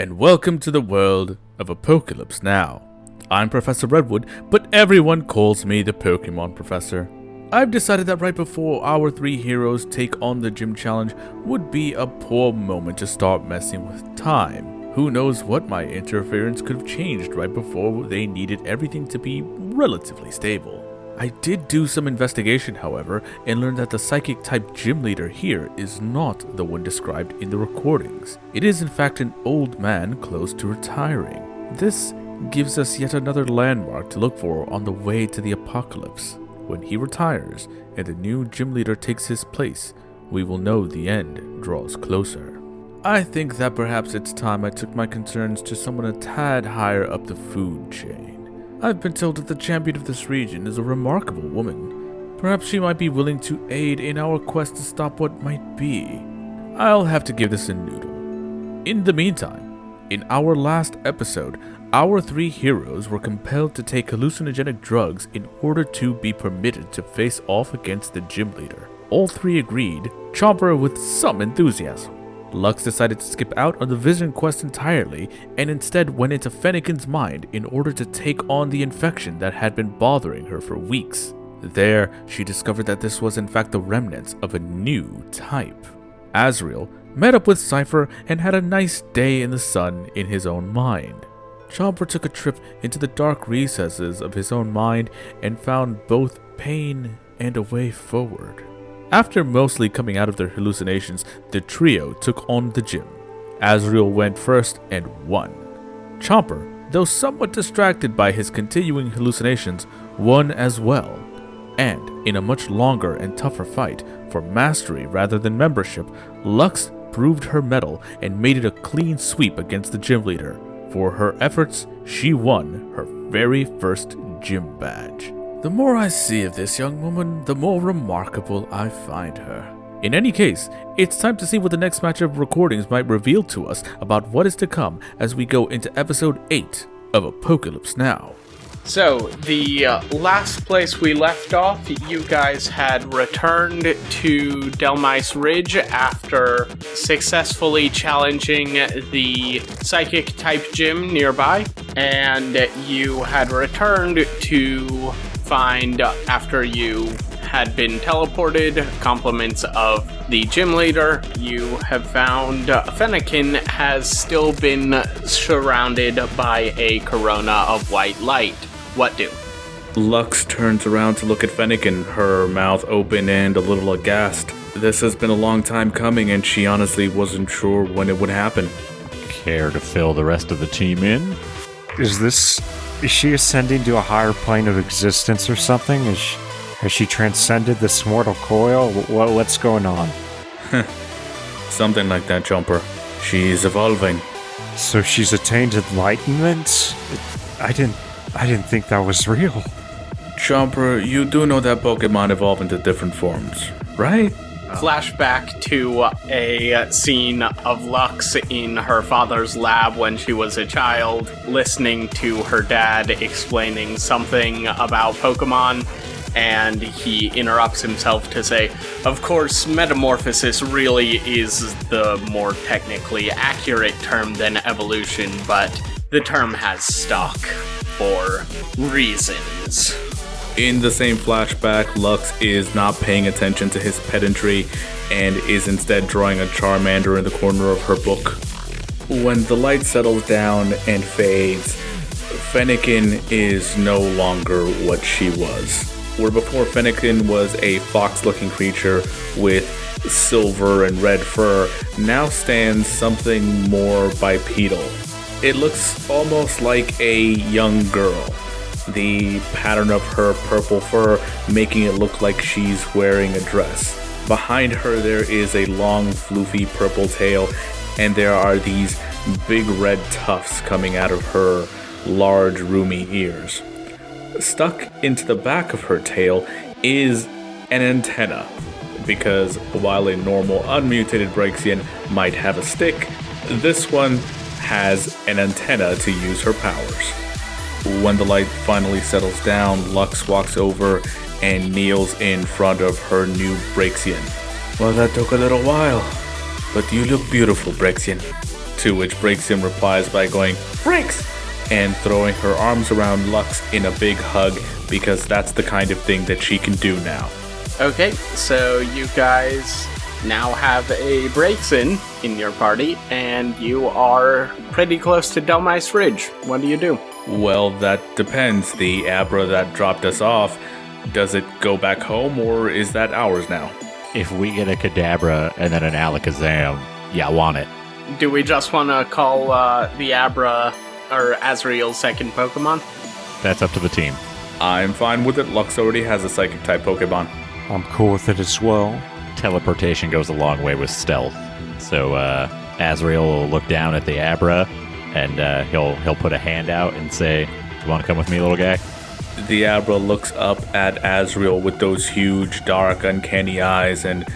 and welcome to the world of Apocalypse Now. I'm Professor Redwood, but everyone calls me the Pokemon Professor. I've decided that right before our three heroes take on the gym challenge would be a poor moment to start messing with time. Who knows what my interference could have changed right before they needed everything to be relatively stable. I did do some investigation, however, and learned that the psychic-type gym leader here is not the one described in the recordings. It is in fact an old man close to retiring. This gives us yet another landmark to look for on the way to the apocalypse. When he retires and the new gym leader takes his place, we will know the end draws closer. I think that perhaps it's time I took my concerns to someone a tad higher up the food chain. I've been told that the champion of this region is a remarkable woman. Perhaps she might be willing to aid in our quest to stop what might be. I'll have to give this a noodle. In the meantime, in our last episode, our three heroes were compelled to take hallucinogenic drugs in order to be permitted to face off against the gym leader. All three agreed, Chomper with some enthusiasm. Lux decided to skip out on the vision quest entirely and instead went into Fennekin's mind in order to take on the infection that had been bothering her for weeks. There, she discovered that this was in fact the remnants of a new type. Azrael met up with Cypher and had a nice day in the sun in his own mind. Chomper took a trip into the dark recesses of his own mind and found both pain and a way forward. After mostly coming out of their hallucinations, the trio took on the gym. Azrael went first and won. Chomper, though somewhat distracted by his continuing hallucinations, won as well. And, in a much longer and tougher fight, for mastery rather than membership, Lux proved her mettle and made it a clean sweep against the gym leader. For her efforts, she won her very first gym badge. The more I see of this young woman, the more remarkable I find her. In any case, it's time to see what the next match of recordings might reveal to us about what is to come as we go into episode 8 of Apocalypse Now. So, the last place we left off, you guys had returned to Delmice Ridge after successfully challenging the psychic-type gym nearby, and you had returned to find, after you had been teleported, compliments of the gym leader, you have found Fennekin has still been surrounded by a corona of white light. What do? Lux turns around to look at Fennekin, her mouth open and a little aghast. This has been a long time coming, and she honestly wasn't sure when it would happen. Care to fill the rest of the team in? Is she ascending to a higher plane of existence or something? Has she transcended this mortal coil? What's going on? Something like that, Chomper. She's evolving. So she's attained enlightenment? I didn't think that was real. Chomper, you do know that Pokemon evolve into different forms, right? Flashback to a scene of Lux in her father's lab when she was a child, listening to her dad explaining something about Pokemon, and he interrupts himself to say, of course, metamorphosis really is the more technically accurate term than evolution, but the term has stuck for reasons. In the same flashback, Lux is not paying attention to his pedantry and is instead drawing a Charmander in the corner of her book. When the light settles down and fades, Fennekin is no longer what she was. Where before Fennekin was a fox-looking creature with silver and red fur, now stands something more bipedal. It looks almost like a young girl. The pattern of her purple fur making it look like she's wearing a dress. Behind her there is a long floofy purple tail, and there are these big red tufts coming out of her large roomy ears. Stuck into the back of her tail is an antenna, because while a normal unmutated Braixien might have a stick, this one has an antenna to use her powers. When the light finally settles down, Lux walks over and kneels in front of her new Braixien. Well, that took a little while, but you look beautiful, Braixien. To which Braixen replies by going, Brix! And throwing her arms around Lux in a big hug because that's the kind of thing that she can do now. Okay, so you guys now have a Braixen in your party, and you are pretty close to Delmice Ridge. What do you do? Well, that depends. The Abra that dropped us off, does it go back home or is that ours now? If we get a Kadabra and then an Alakazam, yeah, I want it. Do we just want to call the Abra or Azrael's second Pokemon? That's up to the team. I'm fine with it. Lux already has a Psychic-type Pokemon. I'm cool with it as well. Teleportation goes a long way with stealth. So Azrael will look down at the Abra, and he'll put a hand out and say, "You want to come with me, little guy?" The Abra looks up at Azrael with those huge, dark, uncanny eyes and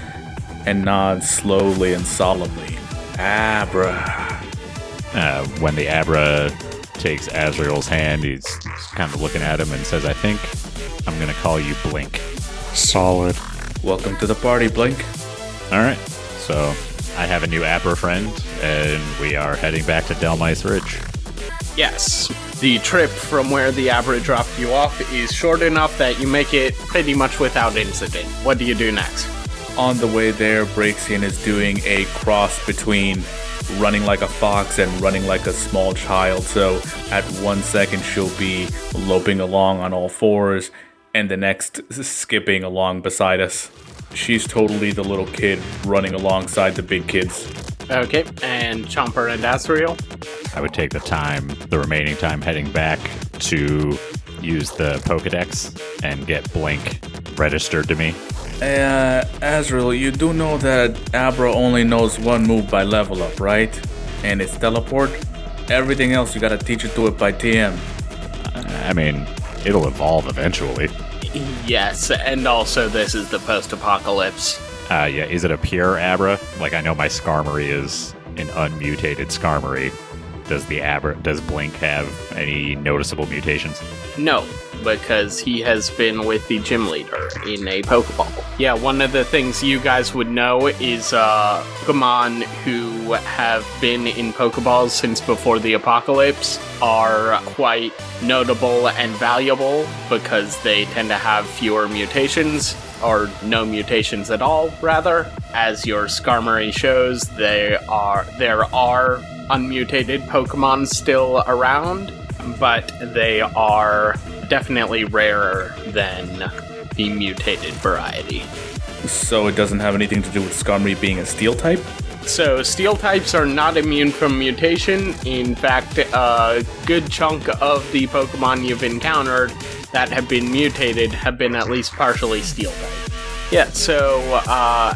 nods slowly and solemnly. Abra. When the Abra takes Azrael's hand, he's kind of looking at him and says, "I think I'm going to call you Blink." Solid. Welcome to the party, Blink. All right, so I have a new Abra friend, and we are heading back to Delmice Ridge. Yes. The trip from where the Abra dropped you off is short enough that you make it pretty much without incident. What do you do next? On the way there, Braixen is doing a cross between running like a fox and running like a small child. So at 1 second, she'll be loping along on all fours, and the next skipping along beside us. She's totally the little kid running alongside the big kids. Okay, and Chomper and Azrael? I would take the remaining time heading back to use the Pokedex and get Blink registered to me. Azrael, you do know that Abra only knows one move by level up, right? And it's Teleport. Everything else you gotta teach it to it by TM. I mean, it'll evolve eventually. Yes, and also this is the post-apocalypse. Yeah, is it a pure Abra? Like, I know my Skarmory is an unmutated Skarmory. Does Blink have any noticeable mutations? No, because he has been with the gym leader in a Pokeball. Yeah, one of the things you guys would know is Pokemon who have been in Pokeballs since before the apocalypse are quite notable and valuable because they tend to have fewer mutations, or no mutations at all, rather. As your Skarmory shows, there are unmutated Pokemon still around, but they are definitely rarer than the mutated variety. So it doesn't have anything to do with Skarmory being a Steel type? So Steel types are not immune from mutation. In fact, a good chunk of the Pokemon you've encountered that have been mutated have been at least partially Steel type. Yeah, so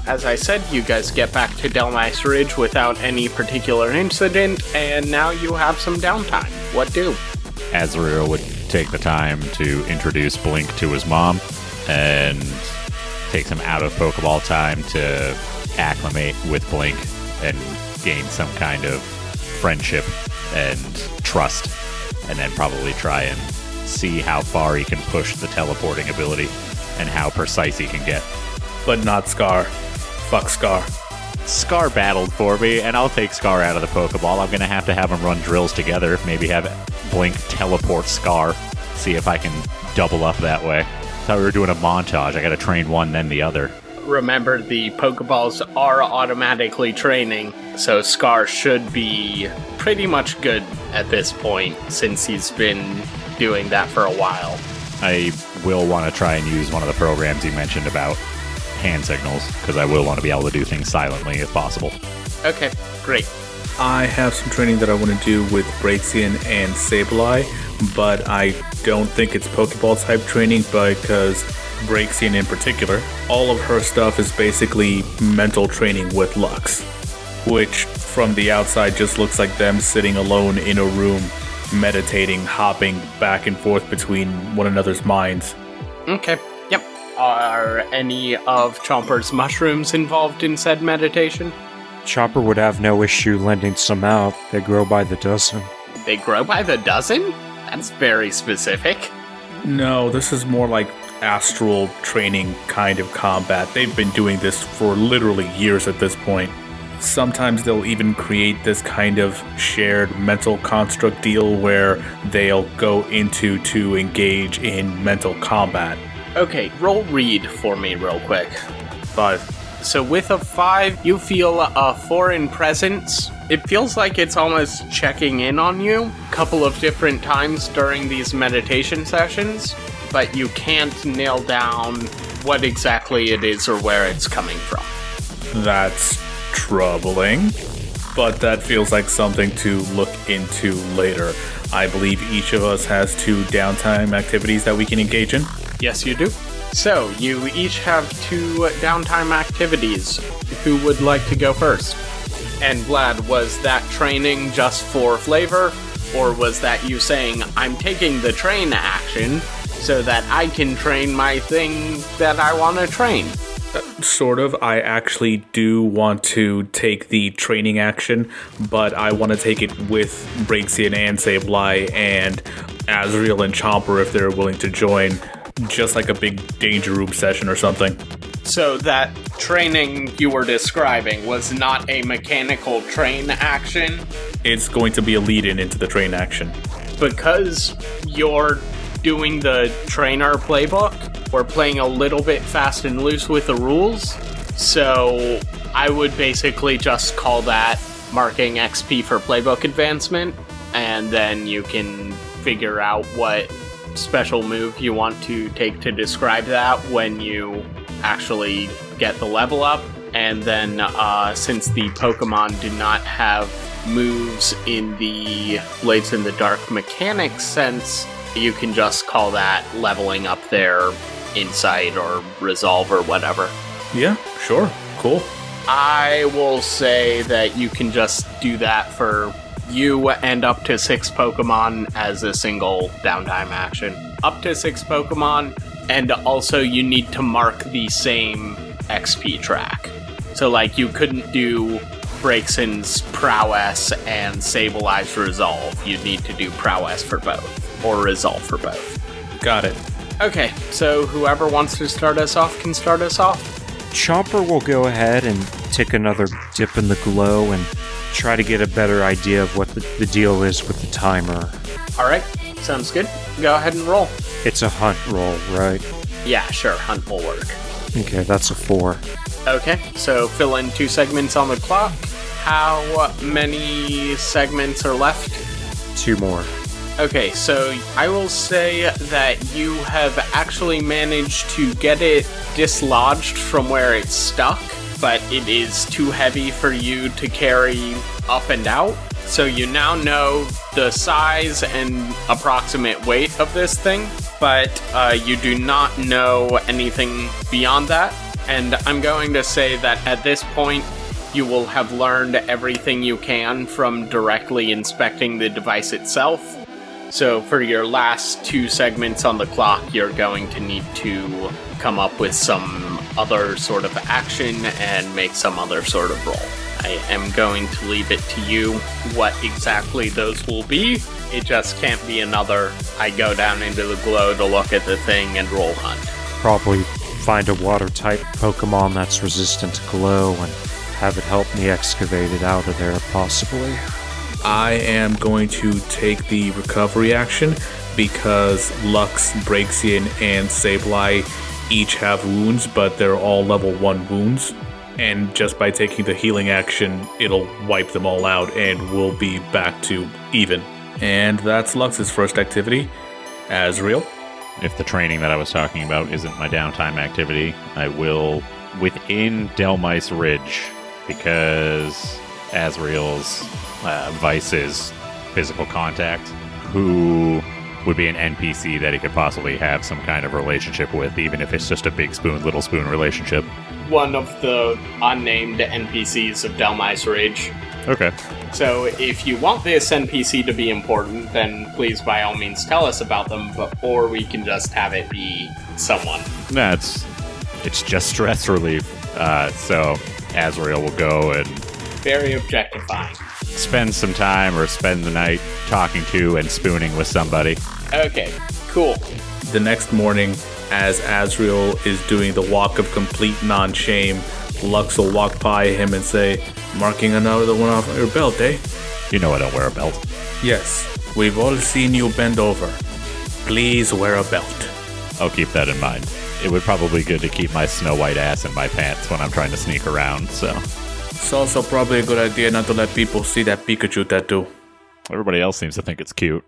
as I said, you guys get back to Delmice Ridge without any particular incident, and now you have some downtime. What do? Azrael would take the time to introduce Blink to his mom, and takes him out of Pokeball time to acclimate with Blink and gain some kind of friendship and trust, and then probably try and see how far he can push the teleporting ability and how precise he can get. But not Scar. Fuck Scar. Scar battled for me, and I'll take Scar out of the Pokeball. I'm going to have him run drills together, maybe have Blink teleport Scar, see if I can double up that way. Thought we were doing a montage. I got to train one, then the other. Remember, the Pokeballs are automatically training, so Scar should be pretty much good at this point, since he's been doing that for a while. I will want to try and use one of the programs you mentioned about hand signals, because I will want to be able to do things silently if possible. Okay, great. I have some training that I want to do with Braixen and Sableye, but I don't think it's Pokeball type training because Braixen in particular, all of her stuff is basically mental training with Lux, which from the outside just looks like them sitting alone in a room, meditating, hopping back and forth between one another's minds. Okay, yep. Are any of Chomper's mushrooms involved in said meditation? Chopper would have no issue lending some out. They grow by the dozen. They grow by the dozen? That's very specific. No, this is more like astral training kind of combat. They've been doing this for literally years at this point. Sometimes they'll even create this kind of shared mental construct deal where they'll go into to engage in mental combat. Okay, roll read for me real quick. 5. So with a 5, you feel a foreign presence. It feels like it's almost checking in on you a couple of different times during these meditation sessions, but you can't nail down what exactly it is or where it's coming from. That's troubling, but that feels like something to look into later. I believe each of us has 2 downtime activities that we can engage in. Yes, you do. So, you each have 2 downtime activities. Who would like to go first? And Vlad, was that training just for flavor? Or was that you saying, I'm taking the train action so that I can train my thing that I want to train? Sort of. I actually do want to take the training action, but I want to take it with Braxian and Sableye and Azrael and Chomper if they're willing to join. Just like a big danger room session or something. So that training you were describing was not a mechanical train action? It's going to be a lead-in into the train action. Because you're doing the trainer playbook, we're playing a little bit fast and loose with the rules. So I would basically just call that marking XP for playbook advancement, and then you can figure out what special move you want to take to describe that when you actually get the level up. And then since the Pokemon do not have moves in the Blades in the Dark mechanics sense, you can just call that leveling up their insight or resolve or whatever. Yeah, sure. Cool. I will say that you can just do that for you and up to 6 Pokemon as a single downtime action. Up to 6 Pokemon, and also you need to mark the same XP track. So, like, you couldn't do Braixen's Prowess and Sableye's Resolve. You'd need to do Prowess for both, or Resolve for both. Got it. Okay, so whoever wants to start us off can start us off. Chomper will go ahead and take another dip in the glow and try to get a better idea of what the deal is with the timer. Alright, sounds good. Go ahead and roll. It's a hunt roll, right? Yeah, sure, hunt will work. Okay, that's a 4. Okay, so fill in 2 segments on the clock. How many segments are left? 2 more. Okay, so I will say that you have actually managed to get it dislodged from where it's stuck, but it is too heavy for you to carry up and out. So you now know the size and approximate weight of this thing, but you do not know anything beyond that. And I'm going to say that at this point, you will have learned everything you can from directly inspecting the device itself. So for your last 2 segments on the clock, you're going to need to come up with some other sort of action and make some other sort of roll. I am going to leave it to you what exactly those will be. It just can't be another, I go down into the glow to look at the thing and roll hunt. Probably find a water-type Pokemon that's resistant to glow and have it help me excavate it out of there, possibly. I am going to take the recovery action because Lux, Braixen, and Sableye each have wounds, but they're all level 1 wounds. And just by taking the healing action, it'll wipe them all out and we'll be back to even. And that's Lux's first activity. Azrael? If the training that I was talking about isn't my downtime activity, I will, within Delmice Ridge, because Azrael's vice is physical contact, who would be an NPC that he could possibly have some kind of relationship with, even if it's just a big spoon, little spoon relationship. One of the unnamed NPCs of Delmice Ridge. Okay. So if you want this NPC to be important, then please by all means tell us about them, or we can just have it be someone. Nah, it's just stress relief. So Azrael will go and Very objectifying. spend some time or spend the night talking to and spooning with somebody. Okay, cool. The next morning, as Azrael is doing the walk of complete non-shame, Lux will walk by him and say, "Marking another one off your belt, eh?" You know I don't wear a belt. "Yes, we've all seen you bend over. Please wear a belt." I'll keep that in mind. It would probably be good to keep my snow white ass in my pants when I'm trying to sneak around, so. It's also probably a good idea not to let people see that Pikachu tattoo. Everybody else seems to think it's cute.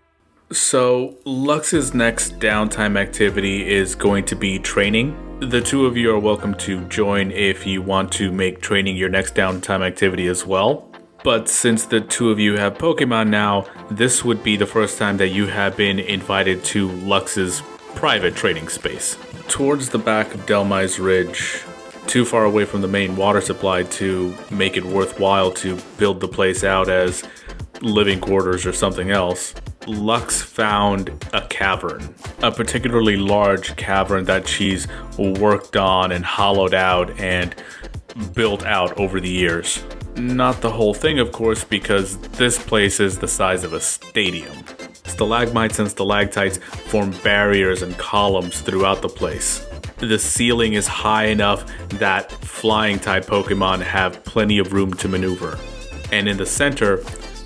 So, Lux's next downtime activity is going to be training. The two of you are welcome to join if you want to make training your next downtime activity as well. But since the two of you have Pokemon now, this would be the first time that you have been invited to Lux's private training space. Towards the back of Delmise Ridge, too far away from the main water supply to make it worthwhile to build the place out as living quarters or something else, Lux found a cavern, a particularly large cavern that she's worked on and hollowed out and built out over the years. Not the whole thing, of course, because this place is the size of a stadium. Stalagmites and stalactites form barriers and columns throughout the place. The ceiling is high enough that flying-type Pokemon have plenty of room to maneuver. And in the center,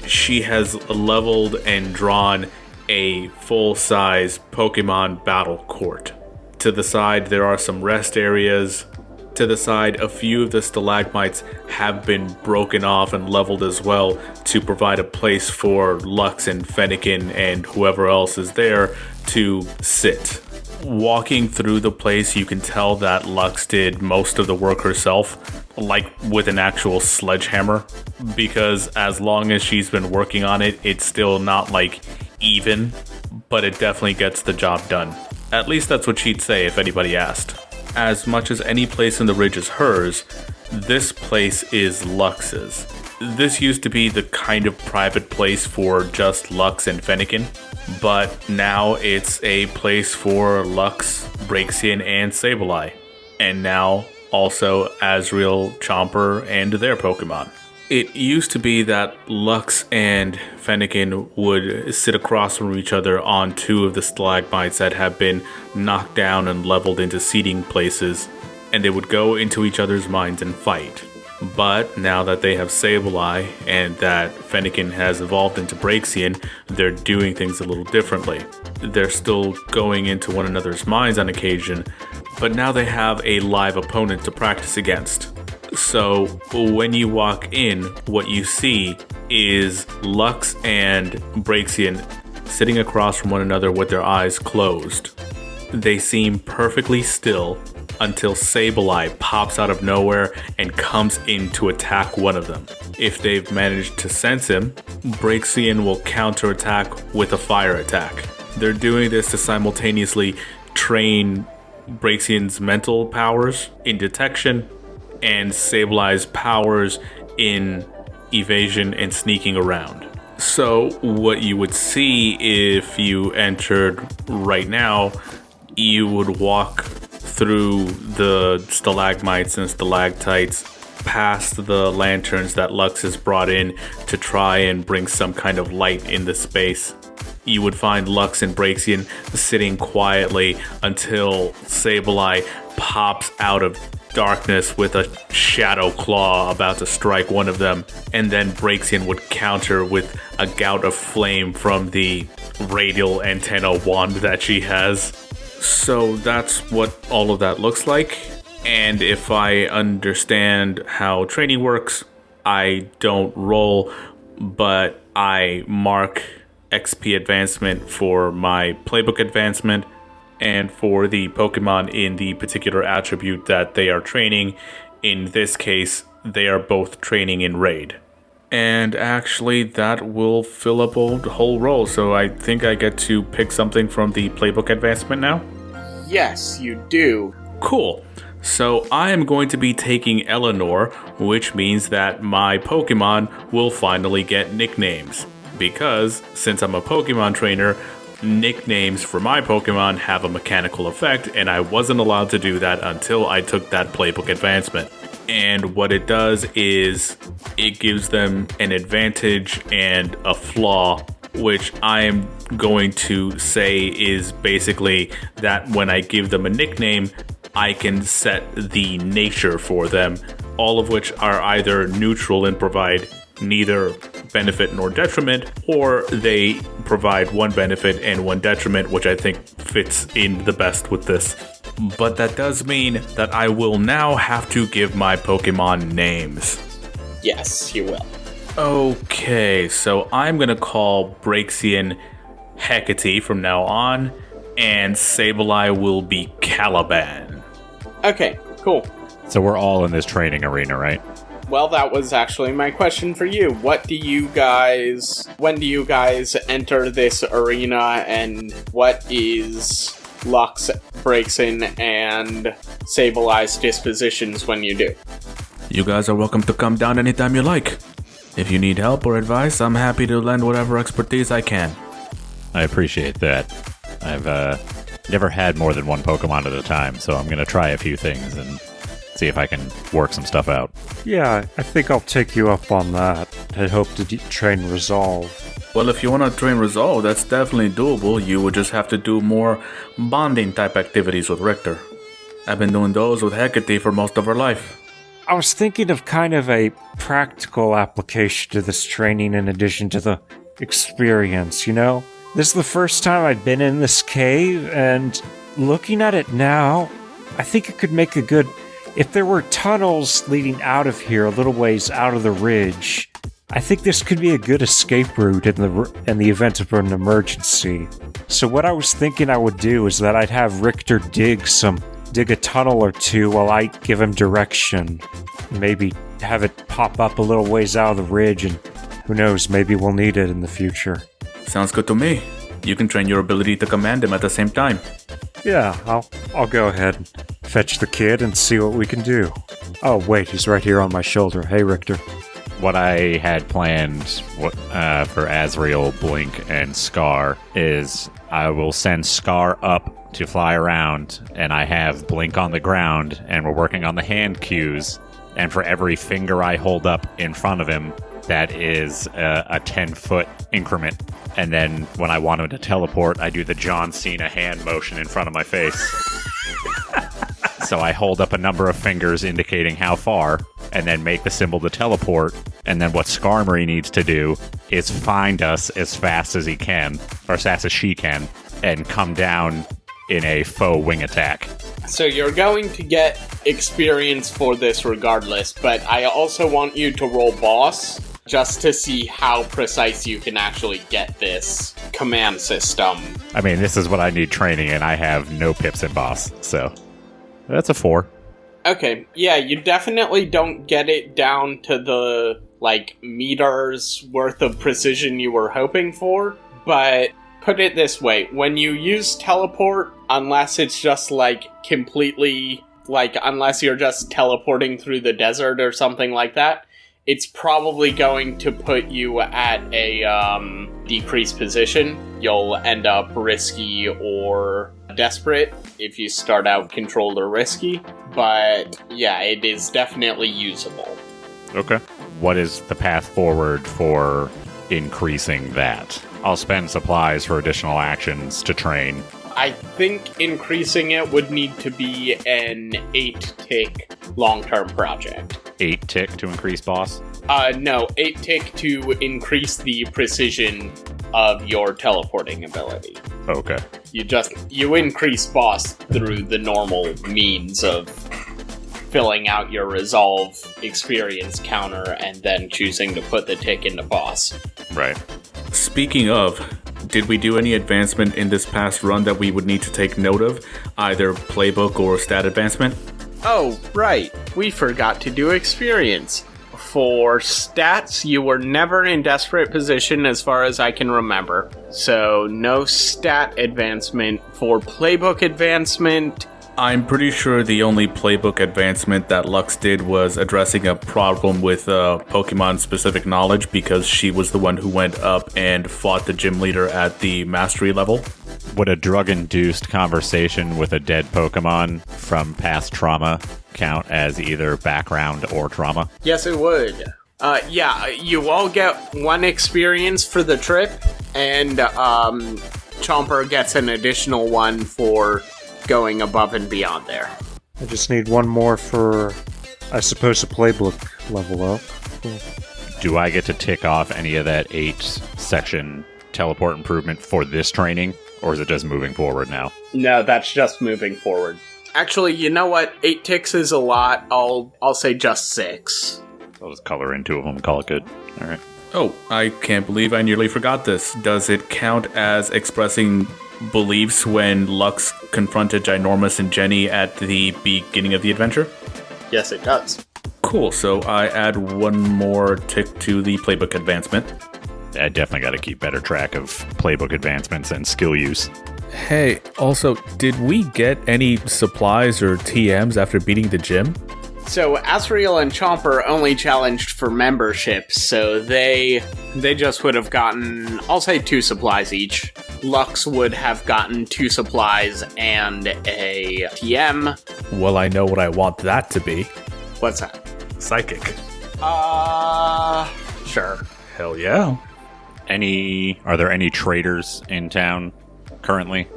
she has leveled and drawn a full-size Pokemon battle court. To the side, there are some rest areas. To the side, a few of the stalagmites have been broken off and leveled as well to provide a place for Lux and Fennekin and whoever else is there to sit. Walking through the place, you can tell that Lux did most of the work herself, like with an actual sledgehammer, because as long as she's been working on it, it's still not like even, but it definitely gets the job done. At least that's what she'd say if anybody asked. As much as any place in the Ridge is hers, this place is Lux's. This used to be the kind of private place for just Lux and Fennekin, but now it's a place for Lux, Braixen, and Sableye. And now also Azrael, Chomper, and their Pokemon. It used to be that Lux and Fennekin would sit across from each other on two of the stalagmites that have been knocked down and leveled into seating places, and they would go into each other's minds and fight. But now that they have Sableye and that Fennekin has evolved into Braixen, they're doing things a little differently. They're still going into one another's minds on occasion, but now they have a live opponent to practice against. So when you walk in, what you see is Lux and Braixen sitting across from one another with their eyes closed. They seem perfectly still until Sableye pops out of nowhere and comes in to attack one of them. If they've managed to sense him, Braixen will counterattack with a fire attack. They're doing this to simultaneously train Braixen's mental powers in detection and Sableye's powers in evasion and sneaking around. So what you would see if you entered right now, you would walk through the stalagmites and stalactites past the lanterns that Lux has brought in to try and bring some kind of light in the space. You would find Lux and Braixen sitting quietly until Sableye pops out of darkness with a shadow claw about to strike one of them, and then Braixen would counter with a gout of flame from the radial antenna wand that she has. So that's what all of that looks like. And if I understand how training works, I don't roll, but I mark XP advancement for my playbook advancement and for the Pokemon in the particular attribute that they are training. In this case, they are both training in Raid. And actually, that will fill up a whole roll, so I think I get to pick something from the playbook advancement now? Yes, you do. Cool. So I am going to be taking Eleanor, which means that my Pokemon will finally get nicknames. Because, since I'm a Pokemon trainer, nicknames for my Pokemon have a mechanical effect, and I wasn't allowed to do that until I took that playbook advancement. And what it does is it gives them an advantage and a flaw, which I am going to say is basically that when I give them a nickname, I can set the nature for them all of which are either neutral and provide neither benefit nor detriment, or they provide one benefit and one detriment, which I think fits in the best with this. But that does mean that I will now have to give my Pokemon names. Yes, you will. Okay, so I'm gonna call Braixen Hecate from now on, and Sableye will be Caliban. Okay, cool. So we're all in this training arena, right? Well, that was actually my question for you. When do you guys enter this arena, and what is Lux, Braixen, and Sableye's dispositions when you do? You guys are welcome to come down anytime you like. If you need help or advice, I'm happy to lend whatever expertise I can. I appreciate that. I've never had more than one Pokemon at a time, so I'm going to try a few things and see if I can work some stuff out. Yeah, I think I'll take you up on that. I hope to train Resolve. Well, if you want to train Resolve, that's definitely doable. You would just have to do more bonding type activities with Richter. I've been doing those with Hecate for most of her life. I was thinking of kind of a practical application to this training in addition to the experience, you know? This is the first time I've been in this cave, and looking at it now, I think it could make a good... If there were tunnels leading out of here a little ways out of the ridge, I think this could be a good escape route in the event of an emergency. So what I was thinking I would do is that I'd have Richter dig a tunnel or two while I give him direction. Maybe have it pop up a little ways out of the ridge, and who knows, maybe we'll need it in the future. Sounds good to me. You can train your ability to command him at the same time. Yeah, I'll go ahead and fetch the kid and see what we can do. Oh, wait, he's right here on my shoulder. Hey, Richter. What I had planned for Azrael, Blink, and Scar is I will send Scar up to fly around, and I have Blink on the ground, and we're working on the hand cues, and for every finger I hold up in front of him, that is a 10-foot increment. And then when I want him to teleport, I do the John Cena hand motion in front of my face. So I hold up a number of fingers indicating how far, and then make the symbol to teleport. And then what Skarmory needs to do is find us as fast as he can, or as fast as she can, and come down in a faux wing attack. So you're going to get experience for this regardless, but I also want you to roll boss, just to see how precise you can actually get this command system. I mean, this is what I need training in. I have no pips in boss, so that's a 4. Okay, yeah, you definitely don't get it down to the, meters worth of precision you were hoping for, but put it this way, when you use teleport, unless it's just, completely, unless you're just teleporting through the desert or something like that, it's probably going to put you at a decreased position. You'll end up risky or desperate if you start out controlled or risky. But yeah, it is definitely usable. Okay. What is the path forward for increasing that? I'll spend supplies for additional actions to train. I think increasing it would need to be an 8-tick long-term project. 8-tick to increase boss? No, 8-tick to increase the precision of your teleporting ability. Okay. You increase boss through the normal means of filling out your resolve experience counter and then choosing to put the tick into boss. Right. Speaking of, did we do any advancement in this past run that we would need to take note of? Either playbook or stat advancement? Oh, right. We forgot to do experience. For stats, you were never in desperate position as far as I can remember. So, no stat advancement. For playbook advancement, I'm pretty sure the only playbook advancement that Lux did was addressing a problem with Pokemon-specific knowledge because she was the one who went up and fought the gym leader at the mastery level. Would a drug-induced conversation with a dead Pokemon from past trauma count as either background or trauma? Yes, it would. Yeah, you all get 1 experience for the trip, and Chomper gets an additional 1 for going above and beyond there. I just need one more for I suppose a playbook level up. Do I get to tick off any of that 8-section teleport improvement for this training, or is it just moving forward now? No, that's just moving forward. Actually, you know what? 8 ticks is a lot. I'll say just 6. I'll just color in 2 of them and call it good. All right. Oh, I can't believe I nearly forgot this. Does it count as expressing beliefs when Lux confronted Ginormous and Jenny at the beginning of the adventure? Yes, it does. Cool, so I add 1 more tick to the playbook advancement. I definitely got to keep better track of playbook advancements and skill use. Hey, also, did we get any supplies or TMs after beating the gym? So Asriel and Chomper only challenged for membership, so they just would have gotten, I'll say 2 supplies each. Lux would have gotten 2 supplies and a TM. Well, I know what I want that to be. What's that? Psychic. Sure. Hell yeah. Are there any traders in town currently?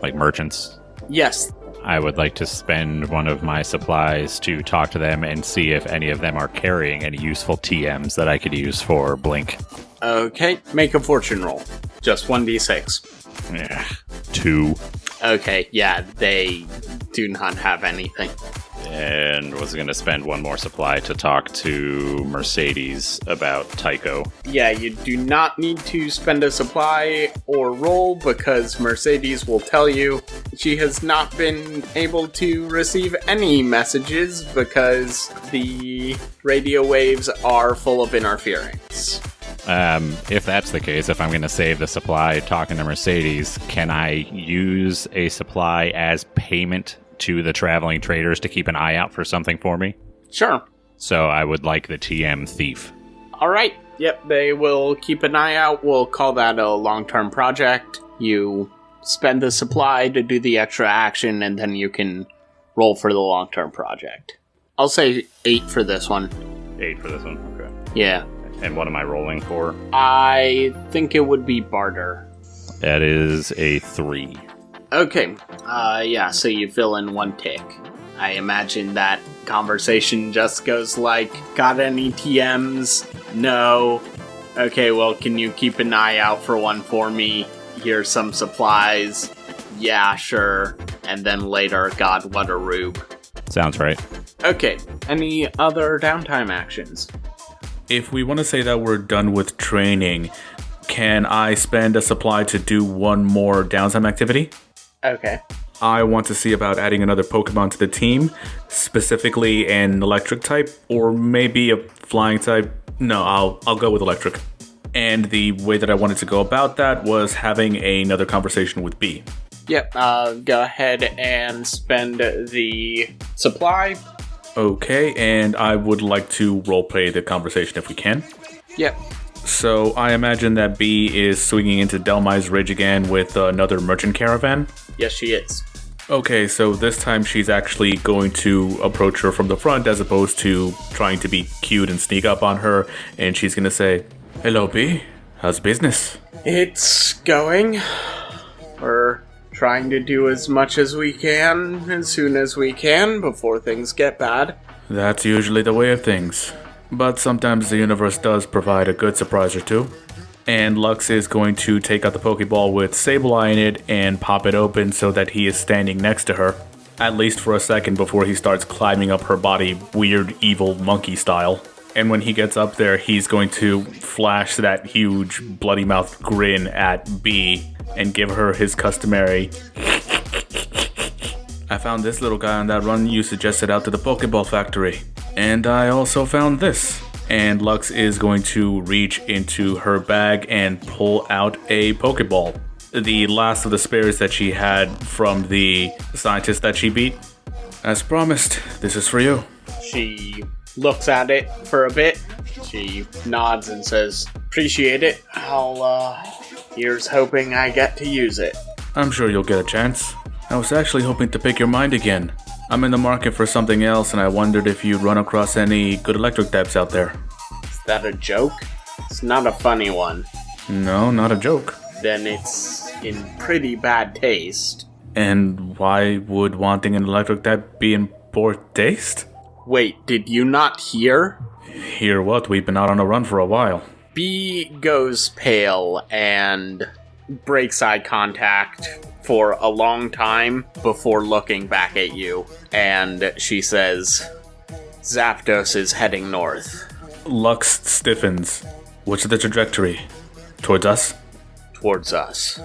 Like merchants? Yes. I would like to spend one of my supplies to talk to them and see if any of them are carrying any useful TMs that I could use for Blink. Okay, make a fortune roll. Just 1d6. Yeah, 2. Okay, yeah, they do not have anything. And was going to spend 1 more supply to talk to Mercedes about Tycho. Yeah, you do not need to spend a supply or roll because Mercedes will tell you she has not been able to receive any messages because the radio waves are full of interference. If that's the case, if I'm going to save the supply talking to Mercedes, can I use a supply as payment to the traveling traders to keep an eye out for something for me? Sure. So I would like the TM Thief. Alright, yep, they will keep an eye out. We'll call that a long-term project. You spend the supply to do the extra action, and then you can roll for the long-term project. I'll say 8 for this one. 8 for this one? Okay. Yeah. And what am I rolling for? I think it would be barter. That is a 3. Okay, yeah, so you fill in 1 tick. I imagine that conversation just goes like, got any TMs? No. Okay, well, can you keep an eye out for one for me? Here's some supplies. Yeah, sure. And then later, God, what a rube. Sounds right. Okay, any other downtime actions? If we want to say that we're done with training, can I spend a supply to do 1 more downtime activity? Okay. I want to see about adding another Pokemon to the team, specifically an electric type, or maybe a flying type. No, I'll go with electric. And the way that I wanted to go about that was having another conversation with B. Yep, go ahead and spend the supply. Okay, and I would like to roleplay the conversation if we can. Yep. So I imagine that B is swinging into Delmai's Ridge again with another merchant caravan. Yes, she is. Okay, so this time she's actually going to approach her from the front as opposed to trying to be cute and sneak up on her, and she's gonna say, "Hello, B. How's business?" It's going. We're trying to do as much as we can as soon as we can before things get bad. That's usually the way of things. But sometimes the universe does provide a good surprise or two. And Lux is going to take out the Pokeball with Sableye in it and pop it open so that he is standing next to her. At least for a second before he starts climbing up her body, weird, evil monkey style. And when he gets up there, he's going to flash that huge, bloody mouth grin at B and give her his customary, "I found this little guy on that run you suggested out to the Pokeball factory. And I also found this." And Lux is going to reach into her bag and pull out a Pokeball. The last of the spares that she had from the scientist that she beat. "As promised, this is for you." She looks at it for a bit. She nods and says, "Appreciate it. Here's hoping I get to use it." "I'm sure you'll get a chance. I was actually hoping to pick your mind again. I'm in the market for something else, and I wondered if you'd run across any good electric types out there." Is that a joke? It's not a funny one. "No, not a joke." Then it's in pretty bad taste. "And why would wanting an electric type be in poor taste?" Wait, did you not hear? Hear what? We've been out on a run for a while. B goes pale and breaks eye contact for a long time before looking back at you. And she says, Zapdos is heading north. Lux stiffens. What's the trajectory? Towards us? Towards us.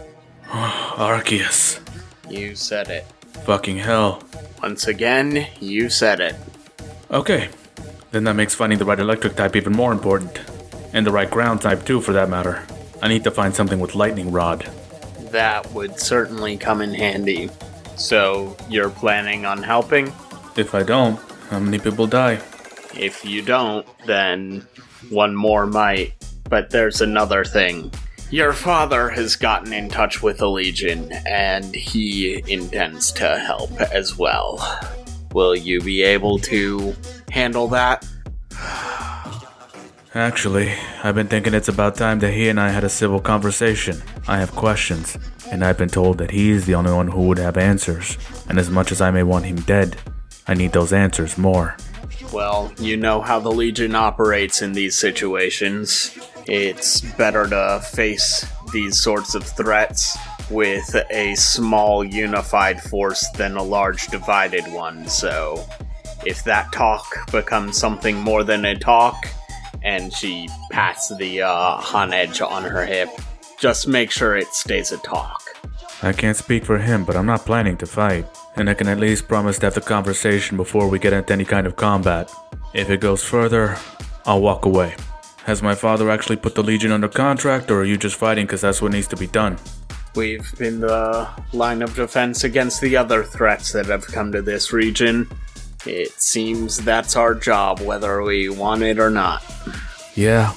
Arceus. You said it. Fucking hell. Once again, you said it. Okay. Then that makes finding the right electric type even more important. And the right ground type too, for that matter. I need to find something with lightning rod. That would certainly come in handy. So, you're planning on helping? If I don't, how many people die? If you don't, then one more might. But there's another thing. Your father has gotten in touch with the Legion, and he intends to help as well. Will you be able to handle that? Actually, I've been thinking it's about time that he and I had a civil conversation. I have questions, and I've been told that he's the only one who would have answers. And as much as I may want him dead, I need those answers more. Well, you know how the Legion operates in these situations. It's better to face these sorts of threats with a small unified force than a large divided one, so if that talk becomes something more than a talk, and she pats the Honedge on her hip, just make sure it stays a talk. I can't speak for him, but I'm not planning to fight, and I can at least promise to have the conversation before we get into any kind of combat. If it goes further, I'll walk away. Has my father actually put the Legion under contract, or are you just fighting because that's what needs to be done? We've been the line of defense against the other threats that have come to this region. It seems that's our job, whether we want it or not. Yeah,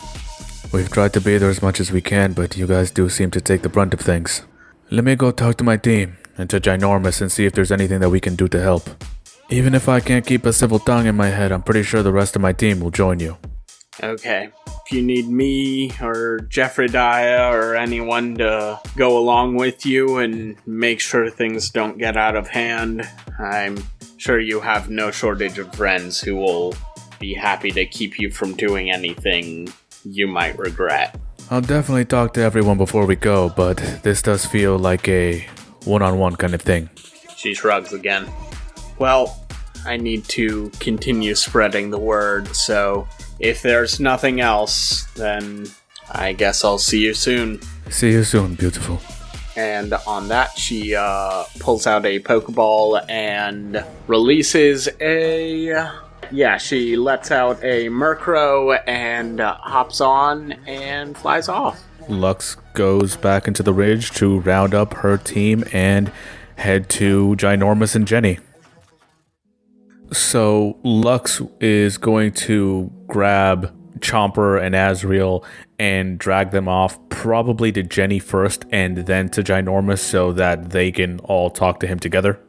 we've tried to be there as much as we can, but you guys do seem to take the brunt of things. Let me go talk to my team and to Ginormous and see if there's anything that we can do to help. Even if I can't keep a civil tongue in my head, I'm pretty sure the rest of my team will join you. Okay. If you need me or Jeffrediah or anyone to go along with you and make sure things don't get out of hand, I'm sure you have no shortage of friends who will be happy to keep you from doing anything you might regret. I'll definitely talk to everyone before we go, but this does feel like a one-on-one kind of thing. She shrugs again. Well, I need to continue spreading the word, so if there's nothing else, then I guess I'll see you soon. See you soon, beautiful. And on that, she pulls out a Pokeball and releases she lets out a Murkrow and hops on and flies off. Lux goes back into the ridge to round up her team and head to Ginormous and Jenny. So Lux is going to grab Chomper and Azriel and drag them off, probably to Jenny first and then to Ginormous so that they can all talk to him together.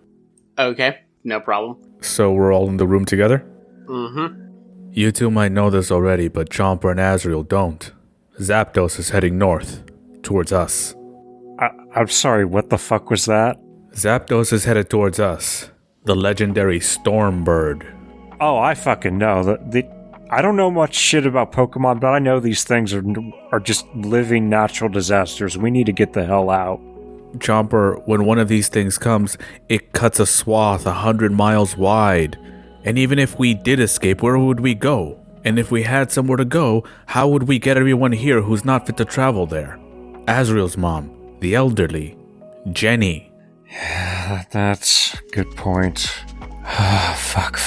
Okay, no problem. So we're all in the room together? Mm-hmm. You two might know this already, but Chomper and Azriel don't. Zapdos is heading north, towards us. I'm sorry, what the fuck was that? Zapdos is headed towards us. The legendary Stormbird. Oh, I fucking know. I don't know much shit about Pokemon, but I know these things are just living natural disasters. We need to get the hell out. Chomper, when one of these things comes, it cuts a swath 100 miles wide. And even if we did escape, where would we go? And if we had somewhere to go, how would we get everyone here who's not fit to travel there? Azriel's mom, the elderly, Jenny. Yeah, that's a good point. Fuck.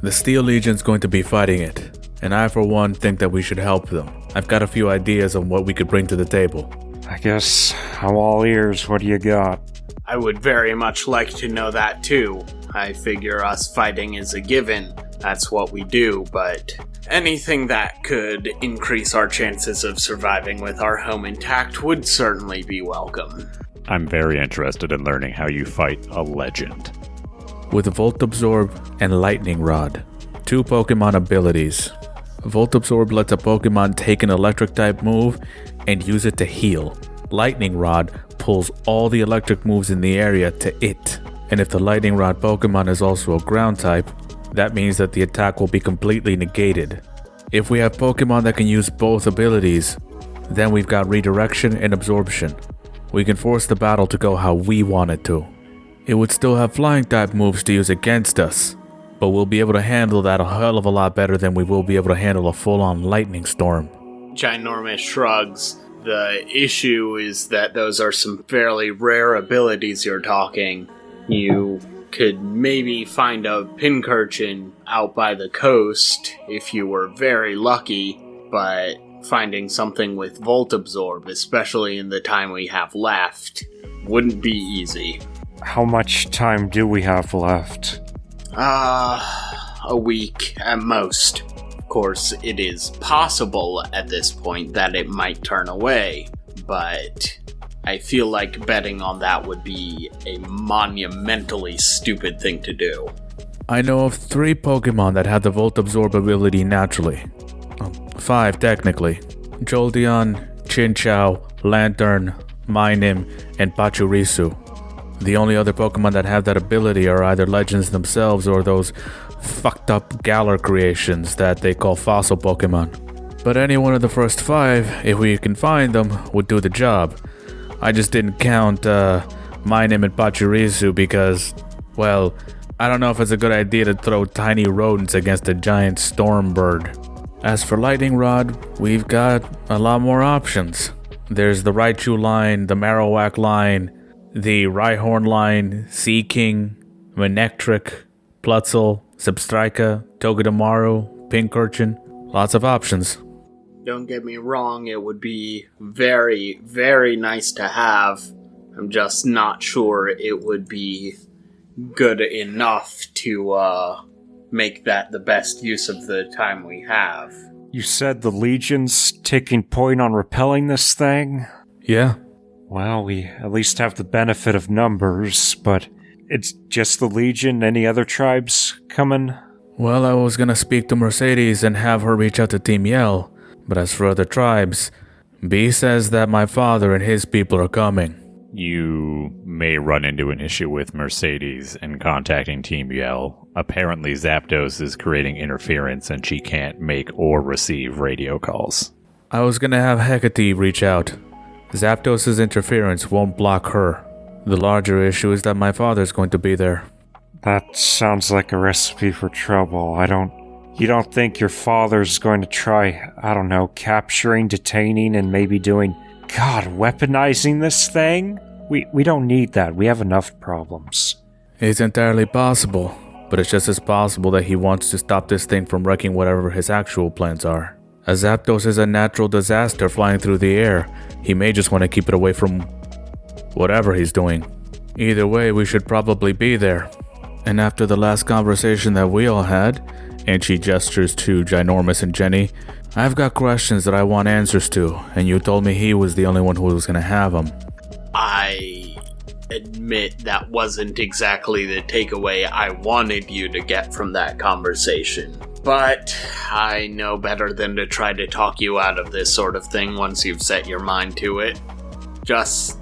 The Steel Legion's going to be fighting it, and I for one think that we should help them. I've got a few ideas on what we could bring to the table. I guess I'm all ears. What do you got? I would very much like to know that too. I figure us fighting is a given. That's what we do, but anything that could increase our chances of surviving with our home intact would certainly be welcome. I'm very interested in learning how you fight a legend. With Volt Absorb and Lightning Rod, two Pokemon abilities. Volt Absorb lets a Pokemon take an electric type move and use it to heal. Lightning Rod pulls all the electric moves in the area to it And if the Lightning Rod Pokemon is also a ground type, that means that the attack will be completely negated. If we have Pokemon that can use both abilities, then we've got Redirection and Absorption. We can force the battle to go how we want it to. It would still have Flying type moves to use against us, but we'll be able to handle that a hell of a lot better than we will be able to handle a full-on Lightning Storm. Ginormous shrugs. The issue is that those are some fairly rare abilities you're talking. You could maybe find a Pincurchin out by the coast if you were very lucky, but finding something with Volt Absorb, especially in the time we have left, wouldn't be easy. How much time do we have left? A week at most. Of course, it is possible at this point that it might turn away, but I feel like betting on that would be a monumentally stupid thing to do. I know of 3 Pokemon that have the Volt Absorb ability naturally. 5 technically. Jolteon, Chinchou, Lantern, Minun, and Pachirisu. The only other Pokemon that have that ability are either legends themselves or those fucked up Galar creations that they call fossil Pokemon. But any one of the first 5, if we can find them, would do the job. I just didn't count Minun and Pachirisu because, well, I don't know if it's a good idea to throw tiny rodents against a giant storm bird. As for Lightning Rod, we've got a lot more options. There's the Raichu line, the Marowak line, the Rhyhorn line, Seaking, Manectric, Plutzel, Substrika, Togedemaru, Pincurchin. Lots of options. Don't get me wrong, it would be very, very nice to have. I'm just not sure it would be good enough to make that the best use of the time we have. You said the Legion's taking point on repelling this thing? Yeah. Well, we at least have the benefit of numbers, but it's just the Legion? Any other tribes coming? Well, I was gonna speak to Mercedes and have her reach out to Team Yell, but as for other tribes, B says that my father and his people are coming. You may run into an issue with Mercedes in contacting Team Yell. Apparently Zapdos is creating interference and she can't make or receive radio calls. I was gonna have Hecate reach out. Zapdos' interference won't block her. The larger issue is that my father's going to be there. That sounds like a recipe for trouble. You don't think your father's going to try, I don't know, capturing, detaining, and maybe doing, God, weaponizing this thing? We don't need that. We have enough problems. It's entirely possible, but it's just as possible that he wants to stop this thing from wrecking whatever his actual plans are. As Zapdos is a natural disaster flying through the air, he may just want to keep it away from whatever he's doing. Either way, we should probably be there. And after the last conversation that we all had, and she gestures to Ginormous and Jenny, I've got questions that I want answers to, and you told me he was the only one who was going to have them. I admit that wasn't exactly the takeaway I wanted you to get from that conversation. But I know better than to try to talk you out of this sort of thing once you've set your mind to it. Just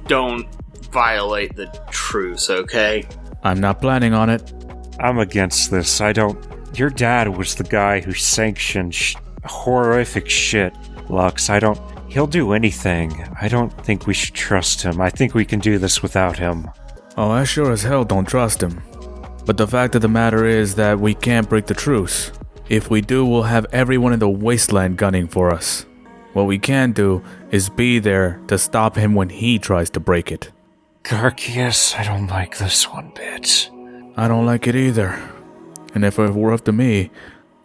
don't violate the truce, okay? I'm not planning on it. I'm against this. Your dad was the guy who sanctioned horrific shit, Lux. He'll do anything. I don't think we should trust him. I think we can do this without him. Oh, I sure as hell don't trust him. But the fact of the matter is that we can't break the truce. If we do, we'll have everyone in the wasteland gunning for us. What we can do is be there to stop him when he tries to break it. Garcius, I don't like this one bit. I don't like it either. And if it were up to me,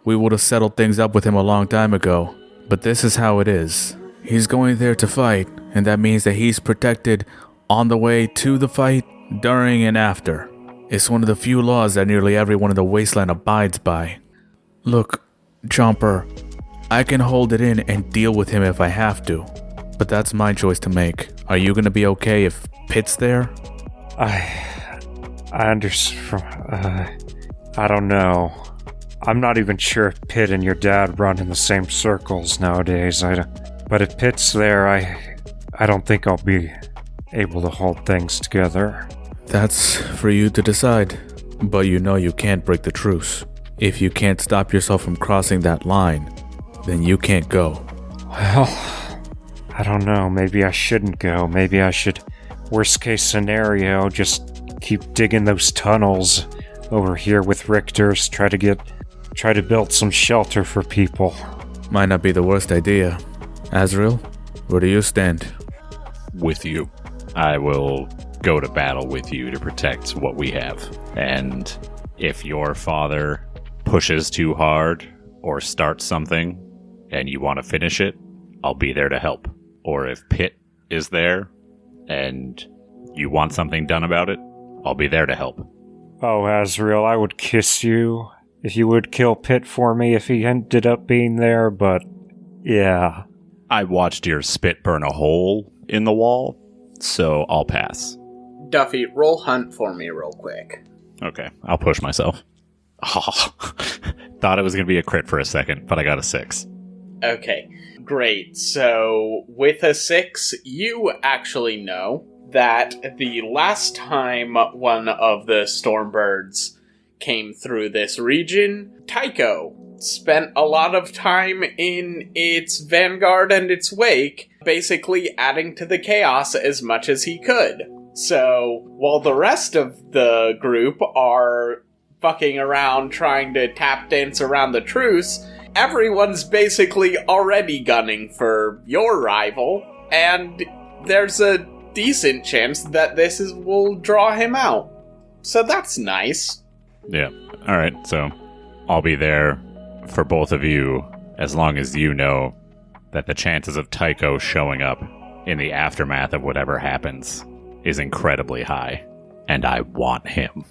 we would have settled things up with him a long time ago. But this is how it is. He's going there to fight, and that means that he's protected on the way to the fight, during, and after. It's one of the few laws that nearly everyone in the wasteland abides by. Look, Chomper, I can hold it in and deal with him if I have to. But that's my choice to make. Are you gonna be okay if Pit's there? I understand. I don't know. I'm not even sure if Pitt and your dad run in the same circles nowadays. But if Pitt's there, I don't think I'll be able to hold things together. That's for you to decide. But you know you can't break the truce. If you can't stop yourself from crossing that line, then you can't go. Well, I don't know. Maybe I shouldn't go. Maybe I should, worst case scenario, just keep digging those tunnels over here with Richter's, try to build some shelter for people. Might not be the worst idea. Azrael, where do you stand? With you. I will go to battle with you to protect what we have. And if your father pushes too hard or starts something and you want to finish it, I'll be there to help. Or if Pitt is there and you want something done about it, I'll be there to help. Oh, Azrael, I would kiss you if you would kill Pitt for me if he ended up being there, but yeah. I watched your spit burn a hole in the wall, so I'll pass. Duffy, roll hunt for me real quick. Okay, I'll push myself. Oh, thought it was going to be a crit for a second, but I got a 6. Okay, great. So, with a 6, you actually know that the last time one of the Stormbirds came through this region, Tycho spent a lot of time in its vanguard and its wake, basically adding to the chaos as much as he could. So, while the rest of the group are fucking around trying to tap dance around the truce, everyone's basically already gunning for your rival, and there's a decent chance that will draw him out. So that's nice. Yeah. Alright, so I'll be there for both of you as long as you know that the chances of Tycho showing up in the aftermath of whatever happens is incredibly high, and I want him.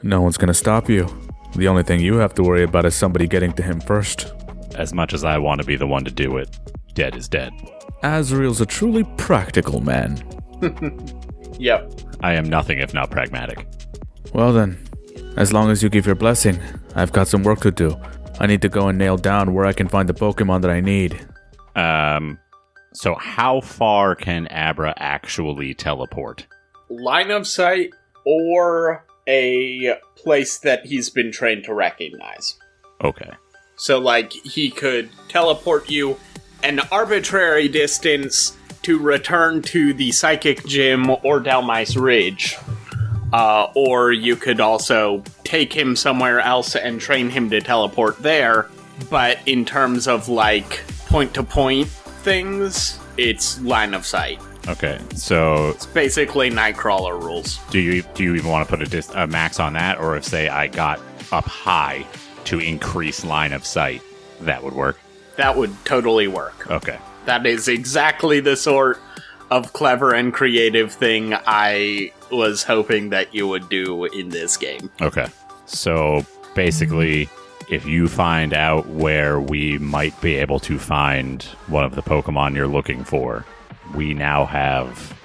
No one's gonna stop you. The only thing you have to worry about is somebody getting to him first. As much as I want to be the one to do it, dead is dead. Azrael's a truly practical man. Yep. I am nothing if not pragmatic. Well then, as long as you give your blessing, I've got some work to do. I need to go and nail down where I can find the Pokemon that I need. So how far can Abra actually teleport? Line of sight or a place that he's been trained to recognize. Okay. So, like, he could teleport you an arbitrary distance to return to the Psychic Gym or Delmice Ridge. Or you could also take him somewhere else and train him to teleport there. But in terms of, like, point-to-point things, it's line of sight. Okay, so It's basically Nightcrawler rules. do you even want to put a max on that, or if say I got up high to increase line of sight, that would work? That would totally work. Okay. That is exactly the sort of clever and creative thing I was hoping that you would do in this game. Okay. So basically, if you find out where we might be able to find one of the Pokemon you're looking for, we now have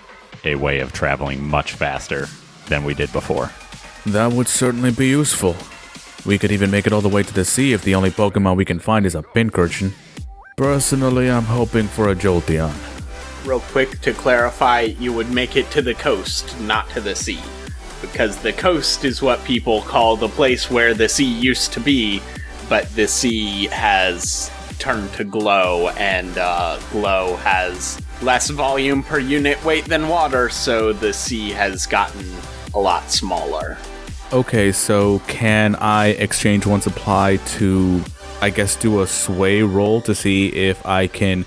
a way of traveling much faster than we did before. That would certainly be useful. We could even make it all the way to the sea if the only Pokemon we can find is a Pincurchin. Personally, I'm hoping for a Jolteon. Real quick to clarify, you would make it to the coast, not to the sea. Because the coast is what people call the place where the sea used to be, but the sea has turned to Glow, and Glow has less volume per unit weight than water, so the sea has gotten a lot smaller. Okay, so can I exchange one supply to, I guess, do a sway roll to see if I can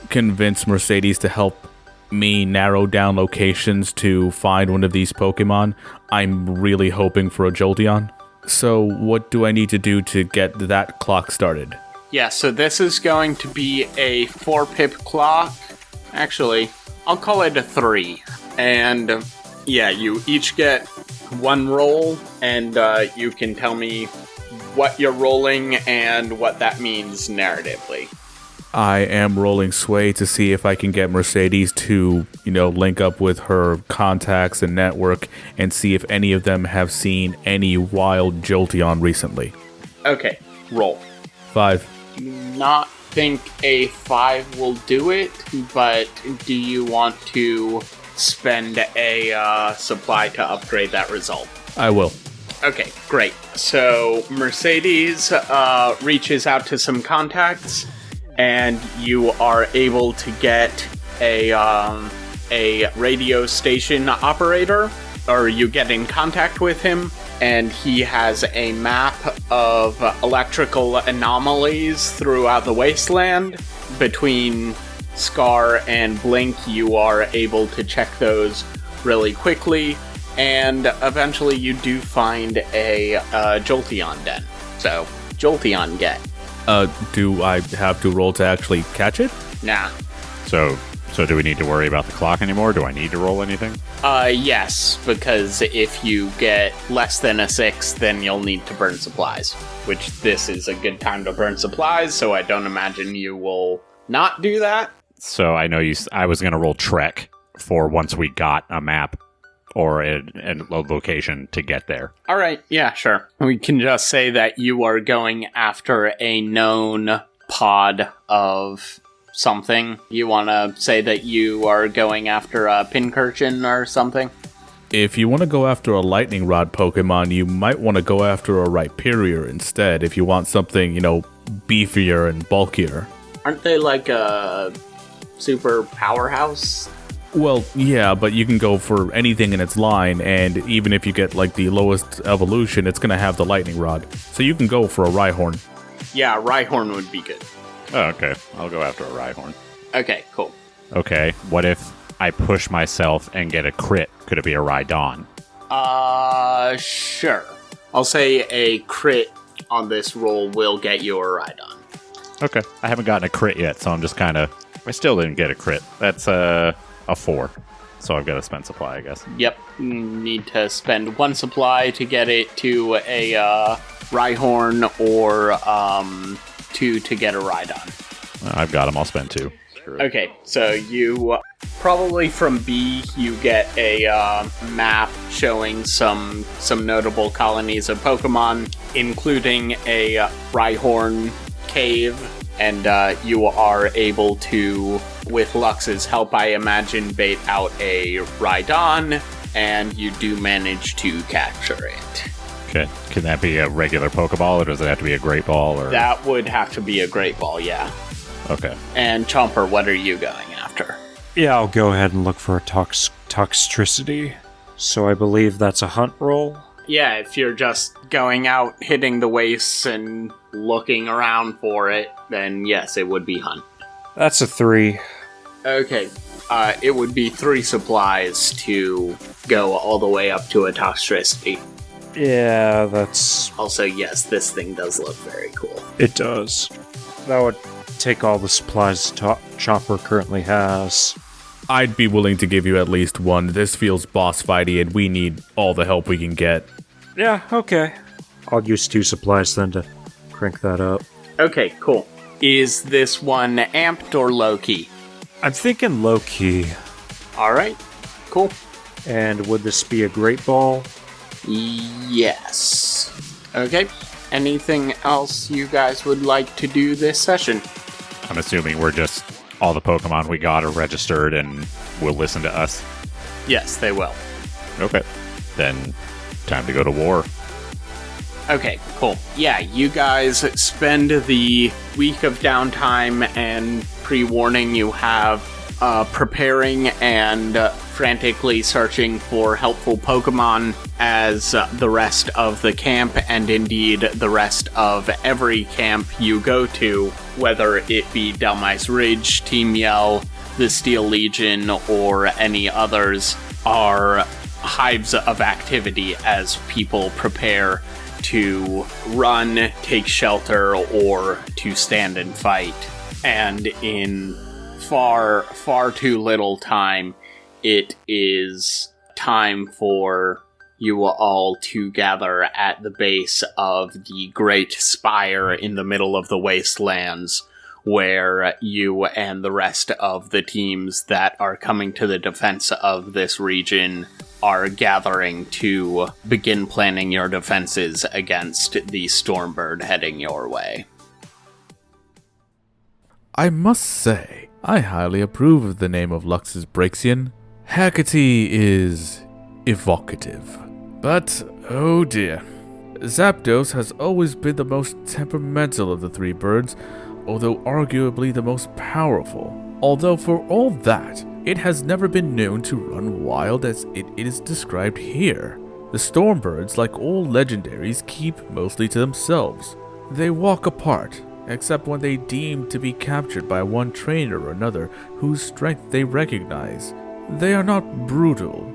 convince Mercedes to help me narrow down locations to find one of these Pokemon? I'm really hoping for a Jolteon. So what do I need to do to get that clock started? Yeah, so this is going to be a 4-pip clock. Actually, I'll call it a 3. And yeah, you each get one roll, and you can tell me what you're rolling and what that means narratively. I am rolling sway to see if I can get Mercedes to, link up with her contacts and network and see if any of them have seen any wild Jolteon recently. Okay, roll. 5. Do not think a 5 will do it, but do you want to spend a supply to upgrade that result. I will. Okay, great. So Mercedes reaches out to some contacts, and you are able to get a radio station operator, or you get in contact with him, and he has a map of electrical anomalies throughout the wasteland. Between Scar and Blink, you are able to check those really quickly, and eventually you do find a Jolteon den. So, Jolteon get. Do I have to roll to actually catch it? Nah. So do we need to worry about the clock anymore? Do I need to roll anything? Yes, because if you get less than a 6, then you'll need to burn supplies. Which this is a good time to burn supplies, so I don't imagine you will not do that. So I know I was going to roll Trek for once we got a map or a location to get there. Alright, yeah, sure. We can just say that you are going after a known pod of something. You want to say that you are going after a Pincurchin or something? If you want to go after a Lightning Rod Pokemon, you might want to go after a Rhyperior instead if you want something, beefier and bulkier. Aren't they like a super powerhouse? Well, yeah, but you can go for anything in its line, and even if you get, the lowest evolution, it's going to have the Lightning Rod. So you can go for a Rhyhorn. Yeah, Rhyhorn would be good. Oh, okay. I'll go after a Rhyhorn. Okay, cool. Okay, what if I push myself and get a crit? Could it be a Rhydon? Sure. I'll say a crit on this roll will get you a Rhydon. Okay. I haven't gotten a crit yet, so I'm just kind of... I still didn't get a crit. That's a 4. So I've got to spend supply, I guess. Yep. You need to spend 1 supply to get it to a Rhyhorn, or 2 to get a Rhydon. I've got them. I'll spend 2. Okay, so you probably from B you get a map showing some notable colonies of Pokemon, including a Rhyhorn cave, and you are able to, with Lux's help, I imagine, bait out a Rhydon, and you do manage to capture it. Okay. Can that be a regular Pokeball, or does it have to be a Great Ball? Or That would have to be a Great Ball, yeah. Okay. And Chomper, what are you going after? Yeah, I'll go ahead and look for a toxicity. So I believe that's a hunt roll. Yeah, if you're just going out, hitting the wastes, and looking around for it, then yes, it would be hunt. That's a 3. Okay, it would be 3 supplies to go all the way up to a toxicity. Yeah, that's... Also, yes, this thing does look very cool. It does. That would take all the supplies Chopper currently has. I'd be willing to give you at least 1. This feels boss fighty, and we need all the help we can get. Yeah, okay. I'll use 2 supplies then to crank that up. Okay, cool. Is this one amped or low-key? I'm thinking low-key. Alright, cool. And would this be a Great Ball? Yes. Okay. Anything else you guys would like to do this session? I'm assuming we're just... all the Pokemon we got are registered and will listen to us. Yes, they will. Okay. Then, time to go to war. Okay, cool. Yeah, you guys spend the week of downtime and pre-warning you have preparing and frantically searching for helpful Pokemon as the rest of the camp, and indeed the rest of every camp you go to, whether it be Delmice Ridge, Team Yell, the Steel Legion, or any others, are hives of activity as people prepare to run, take shelter, or to stand and fight. And in far, far too little time, it is time for you all to gather at the base of the Great Spire in the middle of the wastelands, where you and the rest of the teams that are coming to the defense of this region are gathering to begin planning your defenses against the Stormbird heading your way. I must say, I highly approve of the name of Lux's Braixien. Hecate is evocative. But, oh dear. Zapdos has always been the most temperamental of the three birds, although arguably the most powerful. Although for all that, it has never been known to run wild as it is described here. The storm birds, like all legendaries, keep mostly to themselves. They walk apart, except when they deem to be captured by one trainer or another whose strength they recognize. They are not brutal.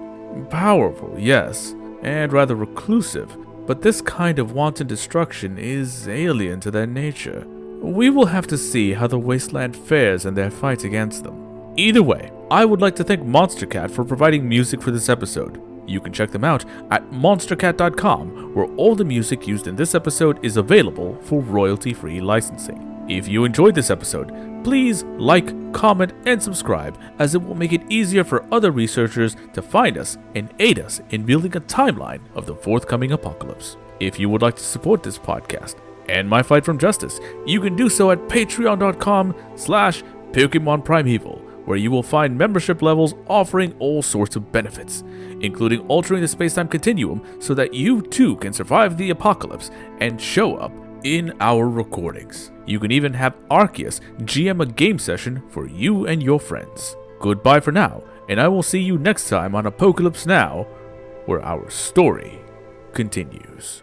Powerful, yes, and rather reclusive, but this kind of wanton destruction is alien to their nature. We will have to see how the Wasteland fares in their fight against them. Either way, I would like to thank Monstercat for providing music for this episode. You can check them out at monstercat.com, where all the music used in this episode is available for royalty-free licensing. If you enjoyed this episode, please like, comment, and subscribe, as it will make it easier for other researchers to find us and aid us in building a timeline of the forthcoming apocalypse. If you would like to support this podcast and my fight from justice, you can do so at patreon.com/Pokemon Primeval, where you will find membership levels offering all sorts of benefits, including altering the space-time continuum so that you too can survive the apocalypse and show up in our recordings. You can even have Arceus GM a game session for you and your friends. Goodbye for now, and I will see you next time on Apocalypse Now, where our story continues.